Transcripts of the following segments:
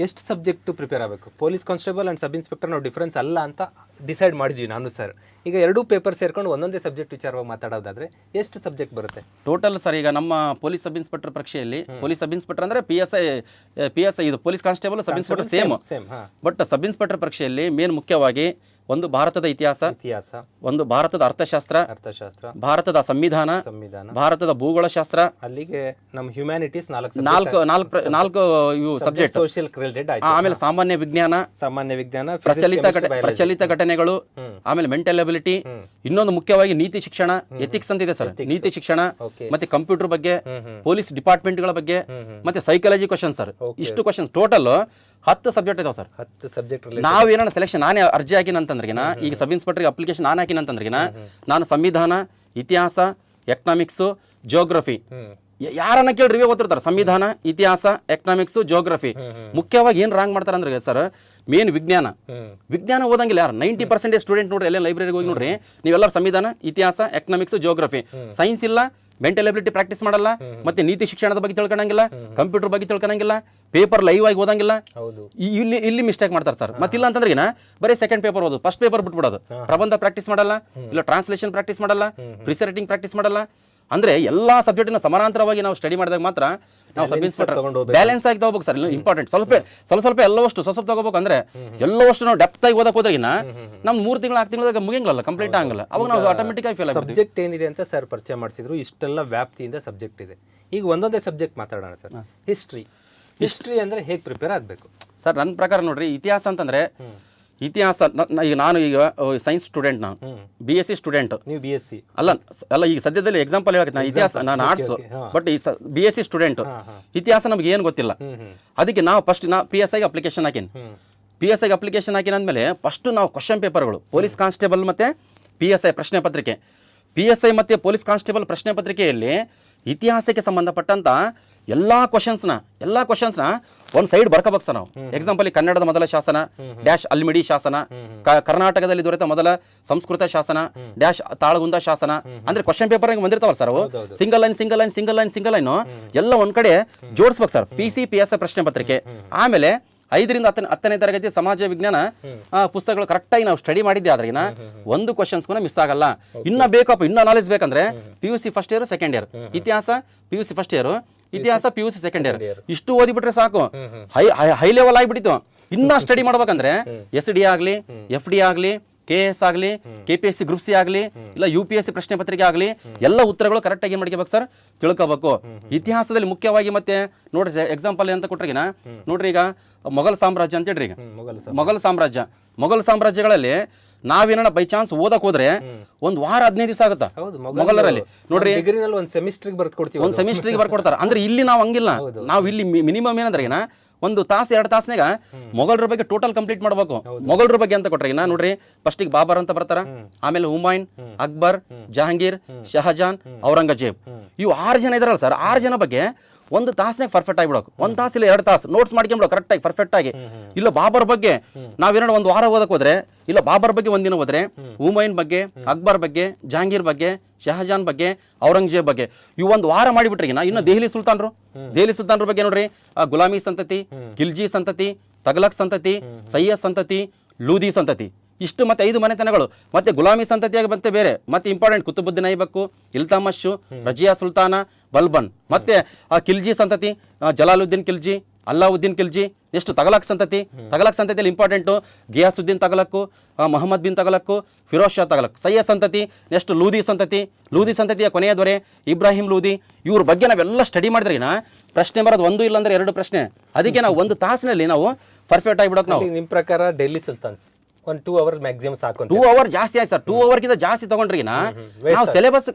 ಎಷ್ಟು subject prepare ಆಗಬೇಕು? Police constable and sub inspector ನಾವು ಡಿಫ್ರೆನ್ಸ್ ಅಲ್ಲ ಅಂತ ಡಿಸೈಡ್ ಮಾಡಿದ್ವಿ ನಾನು ಸರ್. ಈಗ ಎರಡೂ ಪೇಪರ್ ಸೇರ್ಕೊಂಡು ಒಂದೊಂದೇ ಸಬ್ಜೆಕ್ಟ್ ವಿಚಾರವಾಗಿ ಮಾತಾಡೋದಾದ್ರೆ ಎಷ್ಟು ಸಬ್ಜೆಕ್ಟ್ ಬರುತ್ತೆ ಟೋಟಲ್ ಸರ್? ಈಗ ನಮ್ಮ ಪೊಲೀಸ್ ಸಬ್ ಇನ್ಸ್ಪೆಕ್ಟರ್ ಪರೀಕ್ಷೆಯಲ್ಲಿ ಪೊಲೀಸ್ ಸಬ್ ಇನ್ಸ್ಪೆಕ್ಟರ್ ಅಂದ್ರೆ ಪಿ ಎಸ್ ಐ ಇದು police constable sub inspector same. But sub inspector ಪರೀಕ್ಷೆಯಲ್ಲಿ ಮೇನ್ ಮುಖ್ಯವಾಗಿ ಒಂದು ಭಾರತದ ಇತಿಹಾಸ, ಒಂದು ಭಾರತದ ಅರ್ಥಶಾಸ್ತ್ರ, ಭಾರತದ ಸಂವಿಧಾನ, ಭಾರತದ ಭೂಗೋಳಶಾಸ್ತ್ರ, ಅಲ್ಲಿಗೆ ನಮ್ಮ ಹ್ಯುಮ್ಯಾನಿಟೀಸ್ ನಾಲ್ಕು ಇವು ಸಬ್ಜೆಕ್ಟ್. ಸೋಷಿಯಲ್ ರಿಲೇಟೆಡ್, ಆಮೇಲೆ ಸಾಮಾನ್ಯ ವಿಜ್ಞಾನ, ಪ್ರಚಲಿತ ಘಟನೆಗಳು, ಆಮೇಲೆ ಮೆಂಟಲ್ ಎಬಿಲಿಟಿ, ಇನ್ನೊಂದು ಮುಖ್ಯವಾಗಿ ನೀತಿ ಶಿಕ್ಷಣ, ಎಥಿಕ್ಸ್ ಅಂತ ಇದೆ ಸರ್, ನೀತಿ ಶಿಕ್ಷಣ, ಮತ್ತೆ ಕಂಪ್ಯೂಟರ್ ಬಗ್ಗೆ, ಪೊಲೀಸ್ ಡಿಪಾರ್ಟ್ಮೆಂಟ್ ಗಳ ಬಗ್ಗೆ, ಮತ್ತೆ ಸೈಕಾಲಜಿ ಕ್ವಶನ್ ಸರ್. ಇಷ್ಟು ಕ್ವಶನ್ ಟೋಟಲ್ 10 ಸಬ್ಜೆಕ್ಟ್ ಇದಾವೆ ಸರ್. 10 ಸಬ್ಜೆಕ್ಟ್ ನಾವೇನ ಸೆಲೆಕ್ಷನ್ ನಾನೇ ಅರ್ಜಿ ಹಾಕಿನಂತಂದ್ರಿಗಿನ, ಈಗ ಸಬ್ ಇನ್ಸ್ಪೆಕ್ಟರ್ಗೆ ಅಪ್ಲಿಕೇಶನ್ ನಾನು ಹಾಕಿನಂತಂದ್ರಿಗಿನ, ನಾನು ಸಂವಿಧಾನ, ಇತಿಹಾಸ, ಎಕನಾಮಿಕ್ಸ್, ಜಿಯೋಗ್ರಫಿ, ಯಾರನ್ನ ಕೇಳಿ ರಿವ್ಯೂ ಓದ್ತಿರ್ತಾರೆ. ಸಂವಿಧಾನ, ಇತಿಹಾಸ, ಎಕನಾಮಿಕ್ಸ್, ಜಿಯೋಗ್ರಫಿ. ಮುಖ್ಯವಾಗಿ ಏನ್ ರಾಂಗ್ ಮಾಡ್ತಾರೆ ಅಂದ್ರೆ ಸರ್, ಮೇನ್ ವಿಜ್ಞಾನ ಓದಂಗಿಲ್ಲ ಯಾರು. 90% ಸ್ಟೂಡೆಂಟ್ ನೋಡ್ರಿ, ಎಲ್ಲ ಲೈಬ್ರರಿಗೆ ಹೋಗಿ ನೋಡ್ರಿ, ನೀವೆಲ್ಲರೂ ಸಂವಿಧಾನ, ಇತಿಹಾಸ, ಎಕನಾಮಿಕ್ಸ್, ಜಿಯೋಗ್ರಫಿ. ಸೈನ್ಸ್ ಇಲ್ಲ, ಮೆಂಟಲ್ ಎಬಿಲಿಟಿ ಪ್ರಾಕ್ಟೀಸ್ ಮಾಡಲ್ಲ, ಮತ್ತೆ ನೀತಿ ಶಿಕ್ಷಣದ ಬಗ್ಗೆ ತಿಳ್ಕೊಳಂಗಿಲ್ಲ, ಕಂಪ್ಯೂಟರ್ ಬಗ್ಗೆ ತಿಳ್ಕೊಳಂಗಿಲ್ಲ, ಪೇಪರ್ ಲೈವ್ ಆಗಿ ಓದಂಗಿಲ್ಲ. ಇಲ್ಲಿ ಮಿಸ್ಟೇಕ್ ಮಾಡ್ತಾರೆ ಸರ್. ಮತ್ತಿಲ್ಲ ಅಂತಂದ್ರೆ ಬರೀ ಸೆಕೆಂಡ್ ಪೇಪರ್ ಓದು, ಫಸ್ಟ್ ಪೇಪರ್ ಬಿಟ್ಬಿಡೋದು. ಪ್ರಬಂಧ ಪ್ರಾಕ್ಟೀಸ್ ಮಾಡಲ್ಲ, ಇಲ್ಲ ಟ್ರಾನ್ಸ್ಲೇಷನ್ ಪ್ರಾಕ್ಟೀಸ್ ಮಾಡಲ್ಲ, ಪ್ರಿಸೈಟಿಂಗ್ ಪ್ರಾಕ್ಟೀಸ್ ಮಾಡಲ್ಲ. ಅಂದ್ರೆ ಎಲ್ಲಾ ಸಬ್ಜೆಕ್ಟಿನ ಸಮಾನಾಂತರವಾಗಿ ನಾವು ಸ್ಟಡಿ ಮಾಡಿದಾಗ ಮಾತ್ರ ನಾವು ಸಬ್ ಇನ್ಸ್ಪೆಕ್ಟರ್ ಬ್ಯಾಲೆನ್ಸ್ ಆಗಿ ತಗೋಬೇಕು ಸರ್. ಇಂಪಾರ್ಟೆಂಟ್ ಸ್ವಲ್ಪ ಎಲ್ಲವಷ್ಟು ಸ್ವಲ್ಪ ತಗೋಬೇಕು. ಅಂದ್ರೆ ಎಲ್ಲವಷ್ಟು ನಾವು ಡೆಪ್ತ್ ಆಗಿ ಓದಕ್ ಹೋದ್ರಿಗಿನ ನಮ್ 3 ತಿಂಗಳು 4 ತಿಂಗಳಾಗ ಮುಗಿಯಂಗಿಲ್ಲ, ಕಂಪ್ಲೀಟ್ ಆಗಲ್ಲ. ಅವಾಗ ನಾವು ಆಟೋಮೆಟಿಕ್ ಆಗಿ ಫೇಲ್ ಆಗ್ತೀವಿ. ಸಬ್ಜೆಕ್ಟ್ ಏನಿದೆ ಅಂತ ಸರ್ ಪರಿಚಯ ಮಾಡಿಸಿದ್ರು, ಇಷ್ಟೆಲ್ಲ ವ್ಯಾಪ್ತಿಯಿಂದ ಸಬ್ಜೆಕ್ಟ್ ಇದೆ. ಈಗ ಒಂದೊಂದೇ ಸಬ್ಜೆಕ್ಟ್ ಮಾತಾಡೋಣ ಸರ್. ಹಿಸ್ಟ್ರಿ ಅಂದ್ರೆ ಹೇಗೆ ಪ್ರಿಪೇರ್ ಆಗಬೇಕು ಸರ್? ನನ್ನ ಪ್ರಕಾರ ನೋಡ್ರಿ, ಇತಿಹಾಸ ಅಂತಂದ್ರೆ ಇತಿಹಾಸ, ಈಗ ನಾನು ಈಗ ಸೈನ್ಸ್ ಸ್ಟೂಡೆಂಟ್, ನಾನು BSc ಸ್ಟೂಡೆಂಟ್. ನೀವು BSc ಅಲ್ಲ, ಈಗ ಸದ್ಯದಲ್ಲಿ ಎಕ್ಸಾಂಪಲ್ ಹೇಳಕ್ಕೆ ನಾನು ಇತಿಹಾಸ, ನಾನು ಆರ್ಟ್ಸ್, ಬಟ್ ಈ BSc ಸ್ಟೂಡೆಂಟ್. ಇತಿಹಾಸ ನಮ್ಗೆ ಏನು ಗೊತ್ತಿಲ್ಲ. ಅದಕ್ಕೆ ನಾವು ಫಸ್ಟ್ PSI ಅಪ್ಲಿಕೇಶನ್ ಹಾಕಿನಿ. PSI ಅಪ್ಲಿಕೇಶನ್ ಹಾಕಿನಾದ್ಮೇಲೆ ಫಸ್ಟ್ ನಾವು ಕ್ವಶನ್ ಪೇಪರ್ಗಳು, ಪೊಲೀಸ್ ಕಾನ್ಸ್ಟೇಬಲ್ ಮತ್ತೆ PSI ಪ್ರಶ್ನೆ ಪತ್ರಿಕೆ, PSI ಮತ್ತೆ ಪೊಲೀಸ್ ಕಾನ್ಸ್ಟೇಬಲ್ ಪ್ರಶ್ನೆ ಪತ್ರಿಕೆಯಲ್ಲಿ ಇತಿಹಾಸಕ್ಕೆ ಸಂಬಂಧಪಟ್ಟಂತ ಎಲ್ಲಾ ಕ್ವಶನ್ಸ್ನ ಒಂದ್ ಸೈಡ್ ಬರ್ಕೋಬೇಕು ಸರ್ ನಾವು. ಎಕ್ಸಾಂಪಲ್, ಕನ್ನಡದ ಮೊದಲ ಶಾಸನ ಡ್ಯಾಶ್ ಅಲ್ಮಿಡಿ ಶಾಸನ, ಕರ್ನಾಟಕದಲ್ಲಿ ದೊರೆತ ಮೊದಲ ಸಂಸ್ಕೃತ ಶಾಸನ ಡ್ಯಾಶ್ ತಾಳಗುಂದ ಶಾಸನ. ಅಂದ್ರೆ ಕ್ವಶನ್ ಪೇಪರ್ ಬಂದಿರ್ತಾವಲ್ಲ ಸರ್, ಸಿಂಗಲ್ ಲೈನ್ ಎಲ್ಲ ಒಂದ್ ಕಡೆ ಜೋಡಿಸ್ಬೇಕು ಸರ್. PSI ಪ್ರಶ್ನೆ ಪತ್ರಿಕೆ, ಆಮೇಲೆ 5 ರಿಂದ 10ನೇ ತರಗತಿ ಸಮಾಜ ವಿಜ್ಞಾನ ಪುಸ್ತಕಗಳು ಕರೆಕ್ಟಾಗಿ ನಾವು ಸ್ಟಡಿ ಮಾಡಿದ್ದೆ ಆದ್ರೆ ಒಂದು ಕ್ವಶನ್ಸ್ ಮಿಸ್ ಆಗಲ್ಲ. ಇನ್ನ ನಾಲೆಜ್ ಬೇಕಂದ್ರೆ PUC first year second year, ಇತಿಹಾಸ PUC ಫಸ್ಟ್ ಇಯರ್, ಇತಿಹಾಸ PUC ಸೆಕೆಂಡ್ ಇಯರ್, ಇಷ್ಟು ಓದಿಬಿಟ್ರೆ ಸಾಕು. ಹೈ ಲೆವೆಲ್ ಆಗಿಬಿಟ್ಟಿತ್ತು. ಇನ್ನ ಸ್ಟಡಿ ಮಾಡ್ಬೇಕಂದ್ರೆ SD ಆಗ್ಲಿ, FD ಆಗ್ಲಿ, KS ಆಗ್ಲಿ, KPSC ಗ್ರೂಪ್ C ಆಗ್ಲಿ, ಇಲ್ಲ UPSC ಪ್ರಶ್ನೆ ಪತ್ರಿಕೆ ಆಗ್ಲಿ, ಎಲ್ಲ ಉತ್ತರಗಳು ಕರೆಕ್ಟ್ ಆಗಿ ಮಾಡ್ಕೋಬೇಕು ಸರ್, ತಿಳ್ಕೋಬೇಕು. ಇತಿಹಾಸದಲ್ಲಿ ಮುಖ್ಯವಾಗಿ ಮತ್ತೆ ನೋಡ್ರಿ, ಎಕ್ಸಾಂಪಲ್ ಅಂತ ಕೊಟ್ರಿಗಿನ ನೋಡ್ರಿ, ಈಗ ಮೊಘಲ್ ಸಾಮ್ರಾಜ್ಯ ಅಂತ ಹೇಳ್ರಿ. ಈಗ ಮೊಘಲ್ ಸಾಮ್ರಾಜ್ಯಗಳಲ್ಲಿ ನಾವೇನ ಬೈ ಚಾನ್ಸ್ ಓದಕ್ ಹೋದ್ರೆ 1 ವಾರ 15 ದಿವಸ ಆಗುತ್ತಾ ಮೊಘಲರಲ್ಲಿ ನೋಡ್ರಿ. ಒಂದು ಸೆಮಿಸ್ಟ್ರಿಗೆ ಬರ್ಕೊಡ್ತಾರೆ. ಅಂದ್ರೆ ಇಲ್ಲಿ ನಾವು ಹಂಗಿಲ್ಲ. ನಾವು ಇಲ್ಲಿ ಮಿನಿಮಮ್ ಏನಂದ್ರೆ 1 ತಾಸು 2 ತಾಸ್ನಾಗ ಮೊಘಲರ ಬಗ್ಗೆ ಟೋಟಲ್ ಕಂಪ್ಲೀಟ್ ಮಾಡ್ಬೇಕು. ಮೊಘಲರ ಬಗ್ಗೆ ಅಂತ ಕೊಟ್ರೆ ನೋಡ್ರಿ, ಫಸ್ಟಿಗೆ ಬಾಬರ್ ಅಂತ ಬರ್ತಾರ, ಆಮೇಲೆ ಹುಮಾಯೂನ್, ಅಕ್ಬರ್, ಜಹಾಂಗೀರ್, ಶಹಜಾನ್, ಔರಂಗಜೇಬ್. ಇವು 6 ಜನ ಇದಾರಲ್ಲ ಸರ್, 6 ಜನ ಬಗ್ಗೆ 1 ತಾಸ್ನಾಗ ಪರ್ಫೆಕ್ಟ್ ಆಗಿಬಿಡೋಕು. 1 ತಾಸು ಇಲ್ಲ 2 ತಾಸು ನೋಟ್ಸ್ ಮಾಡ್ಕೊಂಬಿಡೋ ಕರೆಕ್ಟ್ ಆಗಿ, ಪರ್ಫೆಕ್ಟ್ ಆಗಿ. ಇಲ್ಲ ಬಾಬರ್ ಬಗ್ಗೆ ನಾವೇನೋ 1 ವಾರ ಓದಕ್ ಹೋದ್ರೆ, ಇಲ್ಲ ಬಾಬರ್ ಬಗ್ಗೆ 1 ದಿನ ಹೋದ್ರೆ, ಹುಮಾಯೂನ್ ಬಗ್ಗೆ, ಅಕ್ಬರ್ ಬಗ್ಗೆ, ಜಹಾಂಗೀರ್ ಬಗ್ಗೆ, ಶಹಜಾನ್ ಬಗ್ಗೆ, ಔರಂಗಜೇಬ್ ಬಗ್ಗೆ ಇವು 1 ವಾರ ಮಾಡಿಬಿಟ್ರಿ. ಇನ್ನು ದೆಹಲಿ ಸುಲ್ತಾನ್ರ ಬಗ್ಗೆ ನೋಡ್ರಿ, ಗುಲಾಮಿ ಸಂತತಿ, ಖಿಲ್ಜಿ ಸಂತತಿ, ತಗಲಕ್ ಸಂತತಿ, ಸಯ್ಯದ್ ಸಂತತಿ, ಲೂದಿ ಸಂತತಿ, ಇಷ್ಟು ಮತ್ತೆ 5 ಮನೆತನಗಳು. ಮತ್ತೆ ಗುಲಾಮಿ ಸಂತತಿಯಾಗಿ ಮತ್ತೆ ಬೇರೆ ಮತ್ತೆ ಇಂಪಾರ್ಟೆಂಟ್ ಕುತುಬುದ್ದೀನ್ ಐಬಕ್, ಇಲ್ತಮಶ್, ರಜಿಯಾ ಸುಲ್ತಾನ, ಬಲ್ಬನ್. ಮತ್ತೆ ಖಿಲ್ಜಿ ಸಂತತಿ, ಜಲಾಲುದ್ದೀನ್ ಖಿಲ್ಜಿ, ಅಲ್ಲಾವುದ್ದೀನ್ ಖಿಲ್ಜಿ. ನೆಕ್ಸ್ಟ್ ತಗಲಕ್ ಸಂತತಿಯಲ್ಲಿ ಇಂಪಾರ್ಟೆಂಟು ಗಿಯಾಸುದ್ದೀನ್ ತಗಲಕ್, ಮೊಹಮ್ಮದ್ ಬಿನ್ ತಗಲಕ್, ಫಿರೋಜ್ ಶಾ ತಗಲಕ್. ಸಯ್ಯದ್ ಸಂತತಿ, ನೆಕ್ಸ್ಟ್ ಲೂದಿ ಸಂತತಿಯ ಕೊನೆಯ ದೊರೆ ಇಬ್ರಾಹಿಂ ಲೂದಿ. ಇವ್ರ ಬಗ್ಗೆ ನಾವೆಲ್ಲ ಸ್ಟಡಿ ಮಾಡಿದ್ರಿ ಪ್ರಶ್ನೆ ಬರೋದು 1 ಇಲ್ಲ ಅಂದ್ರೆ 2 ಪ್ರಶ್ನೆ. ಅದಕ್ಕೆ ನಾವು 1 ತಾಸಿನಲ್ಲಿ ನಾವು ಪರ್ಫೆಕ್ಟ್ ಆಗಿಬಿಡೋಕೆ. ನಾವು ನಿಮ್ಮ ಪ್ರಕಾರ ಡೆಲ್ಲಿ ಸುಲ್ತಾನ್ಸ್ 1-2 ಅವರ್ಸ್ ಮ್ಯಾಕ್ಸಿಮಮ್ ಸಾಕು. 2 ಅವರ್ ಜಾಸ್ತಿ ಆಯ್ತು ಸರ್. 2 ಅವರ್ಗಿಂತ ಜಾಸ್ತಿ ತಗೊಂಡ್ರಿ ನಾವು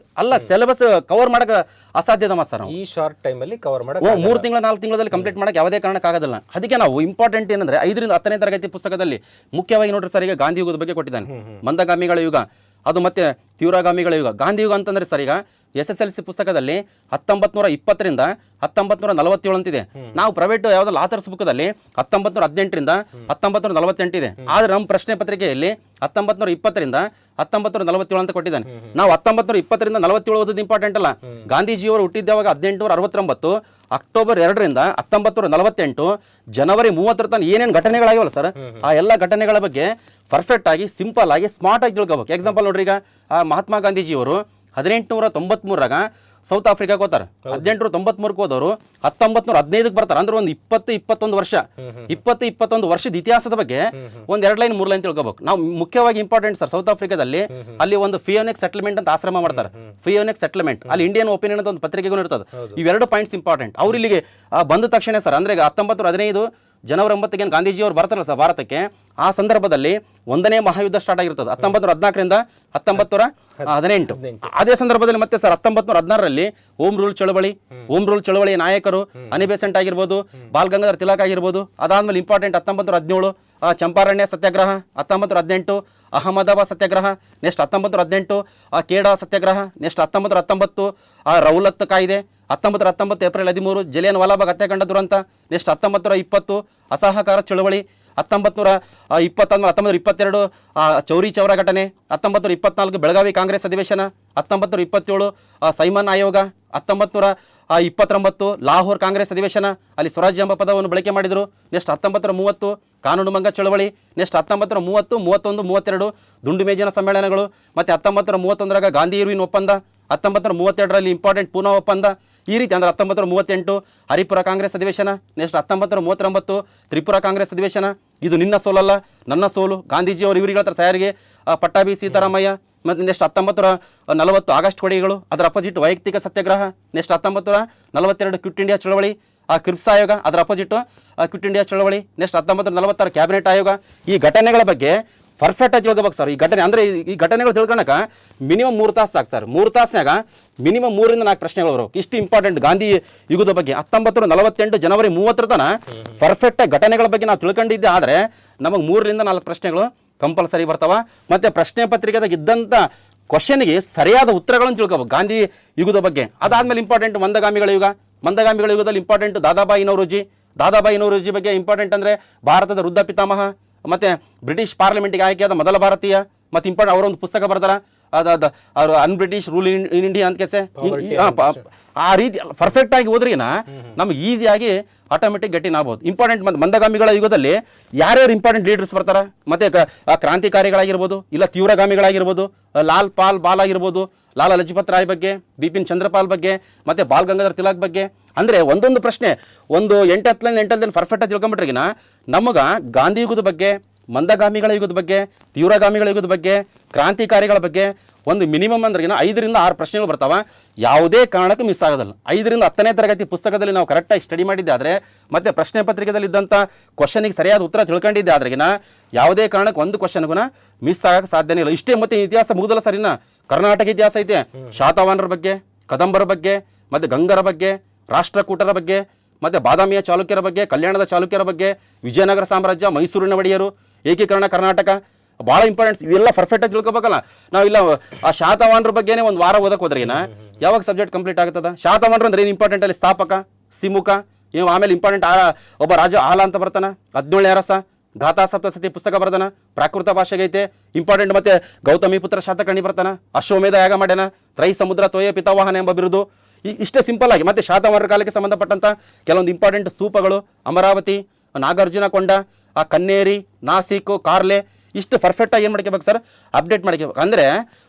ಸಿಲೆಬಸ್ ಕವರ್ ಮಾಡಕ್ಕೆ ಅಸಾಧ್ಯದ ಮಾತು ಸರ್. ಈ ಶಾರ್ಟ್ ಟೈಮಲ್ಲಿ ಕವರ್ ಮಾಡಕ್ಕೆ 3 ತಿಂಗಳು 4 ತಿಂಗಳಲ್ಲಿ ಕಂಪ್ಲೀಟ್ ಮಾಡಕ್ಕೆ ಯಾವುದೇ ಕಾರಣಕ್ಕೆ ಆಗೋದಿಲ್ಲ. ಅದಕ್ಕೆ ನಾವು ಇಂಪಾರ್ಟೆಂಟ್ ಏನಂದ್ರೆ 5 ರಿಂದ 10ನೇ ತರಗತಿ ಪುಸ್ತಕದಲ್ಲಿ ಮುಖ್ಯವಾಗಿ ನೋಡ್ರಿ ಸರ್, ಈಗ ಗಾಂಧಿ ಯುಗದ ಬಗ್ಗೆ ಕೊಟ್ಟಿದ್ದಾನೆ. ಮಂದಗಾಮಿಗಳ ಯುಗ, ಅದು ಮತ್ತೆ ತೀವ್ರಗಾಮಿಗಳ ಯುಗ. ಗಾಂಧಿ ಯುಗ ಅಂತಂದ್ರೆ ಸರ್, ಈಗ SSLC ಪುಸ್ತಕದಲ್ಲಿ 1920ರಿಂದ 1947 ಅಂತಿದೆ. ನಾವು ಪ್ರೈವೇಟ್ ಯಾವ್ದೋ ಆಥರ್ಸ್ ಬುಕ್ದಲ್ಲಿ 1918ರಿಂದ 1948 ಇದೆ. ಆದ್ರೆ ನಮ್ಮ ಪ್ರಶ್ನೆ ಪತ್ರಿಕೆಯಲ್ಲಿ 1920ರಿಂದ 1947 ಅಂತ ಕೊಟ್ಟಿದ್ದಾನೆ. ನಾವು 1920ರಿಂದ 47 ಓದೋದು ಇಂಪಾರ್ಟೆಂಟ್ ಅಲ್ಲ. ಗಾಂಧೀಜಿಯವರು ಹುಟ್ಟಿದ್ದಾವಾಗ 1869, ಅಕ್ಟೋಬರ್ 2ರಿಂದ 1948, ಜನವರಿ 30 ತನಕ ಏನೇನು ಘಟನೆಗಳಾಗಿವಲ್ಲ ಸರ್, ಆ ಎಲ್ಲ ಘಟನೆಗಳ ಬಗ್ಗೆ ಪರ್ಫೆಕ್ಟ್ ಆಗಿ, ಸಿಂಪಲ್ ಆಗಿ, ಸ್ಮಾರ್ಟ್ ಆಗಿ ತಿಳ್ಕೋಬೇಕು. ಎಕ್ಸಾಂಪಲ್ ನೋಡ್ರಿ, ಈಗ ಮಹಾತ್ಮ ಗಾಂಧೀಜಿಯವರು 1893ರಾಗ ಸೌತ್ ಆಫ್ರಿಕಾಗೆ ಹೋಗ್ತಾರೆ. 1893ಕ್ಕೆ ಹೋದವರು 1915ಕ್ಕೆ ಬರ್ತಾರೆ. ಅಂದ್ರೆ ಒಂದು 20-21 ವರ್ಷ, 20-21 ವರ್ಷದ ಇತಿಹಾಸದ ಬಗ್ಗೆ ಒಂದ್ 2 ಲೈನ್ 3 ಲೈನ್ ತಿಳ್ಕೋಬೇಕು ನಾವು. ಮುಖ್ಯವಾಗಿ ಇಂಪಾರ್ಟೆಂಟ್ ಸರ್, ಸೌತ್ ಆಫ್ರಿಕಾದಲ್ಲಿ ಅಲ್ಲಿ ಒಂದು ಫಿಯೋನಿಕ್ ಸೆಟಲ್ಮೆಂಟ್ ಅಂತ ಆಶ್ರಮ ಮಾಡ್ತಾರೆ. ಫಿಯೋನಿಕ್ ಸೆಟಲ್ಮೆಂಟ್ ಅಲ್ಲಿ ಇಂಡಿಯನ್ ಒಪಿನಿಯನ್ ಅಂತ ಒಂದು ಪತ್ರಿಕೆಗೂ ಇರ್ತದೆ. ಇವೆರಡು ಪಾಯಿಂಟ್ಸ್ ಇಂಪಾರ್ಟೆಂಟ್. ಅವ್ರು ಇಲ್ಲಿಗೆ ಬಂದ ತಕ್ಷಣ ಸರ್, ಅಂದ್ರೆ 1915 ಜನವರಿ 9ಕ್ಕೆ ಗಾಂಧೀಜಿಯವರು ಬರ್ತಾರಲ್ಲ ಸರ್ ಭಾರತಕ್ಕೆ, ಆ ಸಂದರ್ಭದಲ್ಲಿ 1ನೇ ಮಹಾಯುದ್ಧ ಸ್ಟಾರ್ಟ್ ಆಗಿರ್ತದೆ 1914ರಿಂದ 1918. ಅದೇ ಸಂದರ್ಭದಲ್ಲಿ ಮತ್ತೆ ಸರ್ 1916ರಲ್ಲಿ ಹೋಮ್ ರೂಲ್ ಚಳವಳಿ ನಾಯಕರು ಅನಿ ಬೆಸೆಂಟ್ ಆಗಿರ್ಬೋದು, ಬಾಲ್ ಗಂಗಾಧರ್ ತಿಲಕ್ ಆಗಿರ್ಬೋದು. ಅದಾದ್ಮೇಲೆ ಇಂಪಾರ್ಟೆಂಟ್ 1917 ಚಂಪಾರಣ್ಯ ಸತ್ಯಾಗ್ರಹ, 1918 ಅಹಮದಾಬಾದ್ ಸತ್ಯಾಗ್ರಹ, ನೆಕ್ಸ್ಟ್ 1918 ಖೇಡಾ ಸತ್ಯಾಗ್ರಹ, ನೆಕ್ಸ್ಟ್ 1919 ರೌಲತ್ ಕಾಯ್ದೆ, 1919 ಏಪ್ರಿಲ್ 13 ಜಲಿಯನ್ ವಾಲಾಬಾಗ್ ಹತ್ಯಾಕಾಂಡ ದುರಂತ, ನೆಕ್ಸ್ಟ್ 1920 ಅಸಹಕಾರ ಚಳವಳಿ, 1922 ಚೌರಿ ಚೌರ ಘಟನೆ, 1924 ಬೆಳಗಾವಿ ಕಾಂಗ್ರೆಸ್ ಅಧಿವೇಶನ, 1927 ಸೈಮನ್ ಆಯೋಗ, 1929 ಲಾಹೋರ್ ಕಾಂಗ್ರೆಸ್ ಅಧಿವೇಶನ, ಅಲ್ಲಿ ಸ್ವರಾಜ್ಯ ಎಂಬ ಪದವನ್ನು ಬಳಕೆ ಮಾಡಿದರು. ನೆಕ್ಸ್ಟ್ 1930 ಕಾನೂನು ಭಂಗ ಚಳವಳಿ, ನೆಕ್ಸ್ಟ್ 1930, 31, 32 ದುಂಡು ಮೇಜಿನ ಸಮ್ಮೇಳನಗಳು, ಮತ್ತೆ 1931ರಾಗ ಗಾಂಧಿ ಇರ್ವಿನ್ ಒಪ್ಪಂದ, 1932ರಲ್ಲಿ ಇಂಪಾರ್ಟೆಂಟ್ ಪೂನಾ ಒಪ್ಪಂದ. ಈ ರೀತಿ ಅಂದ್ರೆ 1938 ಹರಿಪುರ ಕಾಂಗ್ರೆಸ್ ಅಧಿವೇಶನ, ನೆಕ್ಸ್ಟ್ 1939 ತ್ರಿಪುರ ಕಾಂಗ್ರೆಸ್ ಅಧಿವೇಶನ. ಇದು ನಿನ್ನ ಸೋಲಲ್ಲ ನನ್ನ ಸೋಲು, ಗಾಂಧೀಜಿಯವರು ಇವರಿಗೆ ಹೇಳ್ತಾರೆ ಸಾರಿಗೆ ಪಟ್ಟಾಭಿ ಸೀತಾರಾಮಯ್ಯ. ಮತ್ತು ನೆಕ್ಸ್ಟ್ 1940 ಆಗಸ್ಟ್ ಕೊಡುಗೆಗಳು, ಅದರ ಅಪೋಸಿಟ್ ವೈಯಕ್ತಿಕ ಸತ್ಯಾಗ್ರಹ. ನೆಕ್ಸ್ಟ್ 1942 ಕ್ವಿಟ್ ಇಂಡಿಯಾ ಚಳವಳಿ, ಕ್ರಿಪ್ಸ್ ಆಯೋಗ, ಅದರ ಅಪೋಸಿಟ್ ಕ್ವಿಟ್ ಇಂಡಿಯಾ ಚಳವಳಿ. ನೆಕ್ಸ್ಟ್ 1946 ಕ್ಯಾಬಿನೆಟ್ ಆಯೋಗ. ಈ ಘಟನೆಗಳ ಬಗ್ಗೆ ಪರ್ಫೆಕ್ಟ್ ಆಗಿ ತಿಳ್ಕೋಬೇಕು ಸರ್. ಈ ಘಟನೆ ಅಂದ್ರೆ ಈ ಘಟನೆಗಳು ತಿಳ್ಕೊಳಕ ಮಿನಿಮಮ್ 3 ತಾಸು ಸಾಕು ಸರ್. 3 ತಾಸ್ನಾಗ ಮಿನಿಮಮ್ 3ರಿಂದ 4 ಪ್ರಶ್ನೆಗಳು ಬರೋಕೆ. ಇಷ್ಟು ಇಂಪಾರ್ಟೆಂಟ್ ಗಾಂಧಿ ಯುಗದ ಬಗ್ಗೆ 1948 ಜನವರಿ 30 ತನ ಪರ್ಫೆಕ್ಟ್ ಆಗಿ ಘಟನೆಗಳ ಬಗ್ಗೆ ನಾವು ತಿಳ್ಕೊಂಡಿದ್ದೆ. ಆದರೆ ನಮಗೆ 3ರಿಂದ 4 ಪ್ರಶ್ನೆಗಳು ಕಂಪಲ್ಸರಿ ಬರ್ತಾವ. ಮತ್ತೆ ಪ್ರಶ್ನೆ ಪತ್ರಿಕೆದಾಗ ಇದ್ದಂಥ ಕ್ವಶನ್ಗೆ ಸರಿಯಾದ ಉತ್ತರಗಳನ್ನು ತಿಳ್ಕೋಬೇಕು ಗಾಂಧಿ ಯುಗದ ಬಗ್ಗೆ. ಅದಾದ್ಮೇಲೆ ಇಂಪಾರ್ಟೆಂಟ್ ಮಂದಗಾಮಿಗಳ ಯುಗದಲ್ಲಿ ಇಂಪಾರ್ಟೆಂಟ್ ದಾದಾಬಾಯಿ ನೌರೋಜಿ ಬಗ್ಗೆ ಇಂಪಾರ್ಟೆಂಟ್ ಅಂದ್ರೆ ಭಾರತದ ವೃದ್ಧ ಪಿತಾಮಹ, ಮತ್ತೆ ಬ್ರಿಟಿಷ್ ಪಾರ್ಲಿಮೆಂಟ್ಗೆ ಆಯ್ಕೆಯಾದ ಮೊದಲ ಭಾರತೀಯ. ಮತ್ತೆ ಇಂಪಾರ್ಟೆಂಟ್ ಅವರೊಂದು ಪುಸ್ತಕ ಬರ್ತಾರ, ಅವರು ಅನ್ಬ್ರಿಟಿಷ್ ರೂಲ್ ಇನ್ ಇಂಡಿಯಾ ಅಂತ ಕೆಸೆ. ಆ ರೀತಿ ಪರ್ಫೆಕ್ಟ್ ಆಗಿ ಹೋದ್ರಿನ ನಮ್ಗೆ ಈಸಿಯಾಗಿ ಆಟೋಮೆಟಿಕ್ ಗೆಟಿನ್ ಆಗ್ಬೋದು. ಇಂಪಾರ್ಟೆಂಟ್ ಮಂದಗಾಮಿಗಳ ಯುಗದಲ್ಲಿ ಯಾರ್ಯಾರು ಇಂಪಾರ್ಟೆಂಟ್ ಲೀಡರ್ಸ್ ಬರ್ತಾರ, ಮತ್ತೆ ಕ್ರಾಂತಿಕಾರಿಗಳಾಗಿರ್ಬೋದು, ಇಲ್ಲ ತೀವ್ರಗಾಮಿಗಳಾಗಿರ್ಬೋದು, ಲಾಲ್ ಪಾಲ್ ಬಾಲ್ ಆಗಿರ್ಬೋದು, ಲಾಲಾ ಲಜಪತ್ ರಾಯ್ ಬಗ್ಗೆ, ಬಿಪಿನ್ ಚಂದ್ರಪಾಲ್ ಬಗ್ಗೆ, ಮತ್ತೆ ಬಾಲ್ ಗಂಗಾಧರ್ ತಿಲಕ್ ಬಗ್ಗೆ. ಅಂದ್ರೆ ಒಂದೊಂದು ಪ್ರಶ್ನೆ ಒಂದು 8-10 ಲೈನ್ ಪರ್ಫೆಕ್ಟ್ ಆಗಿ ತಿಳ್ಕೊಂಬಿಟ್ರಿಗಿನ ನಮಗ ಗಾಂಧಿ ಯುಗದ ಬಗ್ಗೆ, ಮಂದಗಾಮಿಗಳ ಯುಗದ ಬಗ್ಗೆ, ತೀವ್ರಗಾಮಿಗಳ ಯುಗದ ಬಗ್ಗೆ, ಕ್ರಾಂತಿಕಾರಿಗಳ ಬಗ್ಗೆ ಒಂದು ಮಿನಿಮಮ್ ಅಂದ್ರೆ 5ರಿಂದ 6 ಪ್ರಶ್ನೆಗಳು ಬರ್ತಾವ. ಯಾವುದೇ ಕಾರಣಕ್ಕೂ ಮಿಸ್ ಆಗೋದಲ್ಲ. 5ರಿಂದ 10ನೇ ತರಗತಿ ಪುಸ್ತಕದಲ್ಲಿ ನಾವು ಕರೆಕ್ಟಾಗಿ ಸ್ಟಡಿ ಮಾಡಿದ್ದೆ ಆದರೆ, ಮತ್ತೆ ಪ್ರಶ್ನೆ ಪತ್ರಿಕೆದಲ್ಲಿ ಇದ್ದಂಥ ಕ್ವಶನಿಗೆ ಸರಿಯಾದ ಉತ್ತರ ತಿಳ್ಕೊಂಡಿದ್ದೆ ಆದ್ರೆಗಿನ ಯಾವುದೇ ಕಾರಣಕ್ಕೆ ಒಂದು ಕ್ವಶನ್ಗುನ ಮಿಸ್ ಆಗಕ್ಕೆ ಸಾಧ್ಯನೇ ಇಲ್ಲ. ಇಷ್ಟೇ. ಮತ್ತೆ ಇತಿಹಾಸ ಮುಗಿದಲ್ಲ ಸರಿನ, ಕರ್ನಾಟಕ ಇತಿಹಾಸ ಐತೆ. ಶಾತವಾಹನರ ಬಗ್ಗೆ, ಕದಂಬರ ಬಗ್ಗೆ, ಮತ್ತೆ ಗಂಗರ ಬಗ್ಗೆ, ರಾಷ್ಟ್ರಕೂಟರ ಬಗ್ಗೆ, ಮತ್ತೆ ಬಾದಾಮಿಯ ಚಾಲುಕ್ಯರ ಬಗ್ಗೆ, ಕಲ್ಯಾಣದ ಚಾಲುಕ್ಯರ ಬಗ್ಗೆ, ವಿಜಯನಗರ ಸಾಮ್ರಾಜ್ಯ, ಮೈಸೂರಿನ ಒಡೆಯರು, ಏಕೀಕರಣ ಕರ್ನಾಟಕ, ಭಾಳ ಇಂಪಾರ್ಟೆಂಟ್ಸ್. ಇವೆಲ್ಲ ಪರ್ಫೆಕ್ಟ್ ಆಗಿ ತಿಳ್ಕೊಬೇಕಲ್ಲ ನಾವು. ಇಲ್ಲ ಆ ಶಾತವಾಹನರ ಬಗ್ಗೆನೇ ಒಂದು ವಾರ ಓದಕ್ಕೆ ಹೋದ್ರಿನ ಯಾವಾಗ ಸಬ್ಜೆಕ್ಟ್ ಕಂಪ್ಲೀಟ್ ಆಗ್ತದ? ಶಾತವಾಹನರು ಅಂದ್ರೆ ಏನು ಇಂಪಾರ್ಟೆಂಟ್ ಅಲ್ಲಿ ಸ್ಥಾಪಕ, ಸಿಮುಖ, ಇವು ಆಮೇಲೆ ಇಂಪಾರ್ಟೆಂಟ್ ಒಬ್ಬ ರಾಜ ಆಲ ಅಂತ ಬರ್ತಾನ, 17ನೇ ಅರಸ, ಗಾಥಾ ಸಪ್ತಸತಿ ಪುಸ್ತಕ ಬರ್ತಾನ, ಪ್ರಾಕೃತ ಭಾಷೆಗೆ ಐತೆ ಇಂಪಾರ್ಟೆಂಟ್. ಮತ್ತೆ ಗೌತಮಿ ಪುತ್ರ ಶಾತಕರ್ಣಿ ಬರ್ತಾನ, ಅಶ್ವಮೇಧ ಯಾಗ ಮಾಡ್ಯಾನ, ತ್ರೈ ಸಮುದ್ರ ತೋಯ ಪಿತಾವಾಹನ ಎಂಬ ಬಿರುದು. ಇಷ್ಟೇ ಸಿಂಪಲ್ ಆಗಿ. ಮತ್ತೆ ಶಾತವಾಹನರ ಕಾಲಕ್ಕೆ ಸಂಬಂಧಪಟ್ಟಂತ ಕೆಲವೊಂದು ಇಂಪಾರ್ಟೆಂಟ್ ಸ್ತೂಪಗಳು, ಅಮರಾವತಿ, ನಾಗಾರ್ಜುನ ಕೊಂಡ, ಕನ್ನೇರಿ, ನಾಸಿಕ್, ಕಾರ್ಲೆ, ಇಷ್ಟು ಪರ್ಫೆಕ್ಟ್ ಆಗಿ ಏನು ಮಾಡ್ಕೋಬೇಕು ಸರ್, ಅಪ್ಡೇಟ್ ಮಾಡ್ಕೋಬೇಕು. ಅಂದರೆ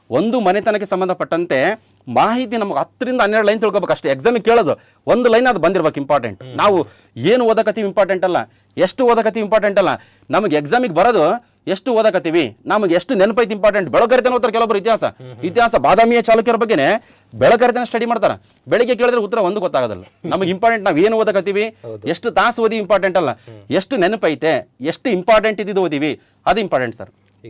ಒಂದು ಮನೆತನಕ್ಕೆ ಸಂಬಂಧಪಟ್ಟಂತೆ ಮಾಹಿತಿ ನಮಗೆ 10ರಿಂದ 12 ಲೈನ್ ತಿಳ್ಕೊಬೇಕು ಅಷ್ಟೇ. ಎಕ್ಸಾಮಿಗೆ ಕೇಳೋದು 1 ಲೈನ್ ಅದು ಬಂದಿರ್ಬೇಕು ಇಂಪಾರ್ಟೆಂಟ್. ನಾವು ಏನು ಓದಕತ್ತೀವಿ ಇಂಪಾರ್ಟೆಂಟ್ ಅಲ್ಲ, ಎಷ್ಟು ಓದಕತ್ತೀವಿ ಇಂಪಾರ್ಟೆಂಟ್ ಅಲ್ಲ, ನಮಗೆ ಎಕ್ಸಾಮಿಗೆ ಬರೋದು ಎಷ್ಟು ಓದಕತ್ತೀವಿ, ನಮಗೆ ಎಷ್ಟು ನೆನಪೈತಿ ಇಂಪಾರ್ಟೆಂಟ್. ಬೆಳಕರಿತನ ಓದ್ತಾರೆ ಕೆಲವೊಬ್ಬರು ಇತಿಹಾಸ ಬಾದಾಮಿಯ ಚಾಲುಕ್ಯರ ಬಗ್ಗೆನೇ ಬೆಳಕರಿತನ ಸ್ಟಡಿ ಮಾಡ್ತಾರೆ. ಬೆಳಿಗ್ಗೆ ಕೇಳಿದ್ರೆ ಉತ್ತರ ಒಂದು ಗೊತ್ತಾಗೋದಲ್ಲ. ನಮಗೆ ಇಂಪಾರ್ಟೆಂಟ್ ನಾವು ಏನು ಓದಕತ್ತೀವಿ, ಎಷ್ಟು ತಾಸು ಓದಿ ಇಂಪಾರ್ಟೆಂಟ್ ಅಲ್ಲ, ಎಷ್ಟು ನೆನಪೈತೆ, ಎಷ್ಟು ಇಂಪಾರ್ಟೆಂಟ್ ಇದ್ದು ಓದಿವಿ ಅದು ಇಂಪಾರ್ಟೆಂಟ್ ಸರ್.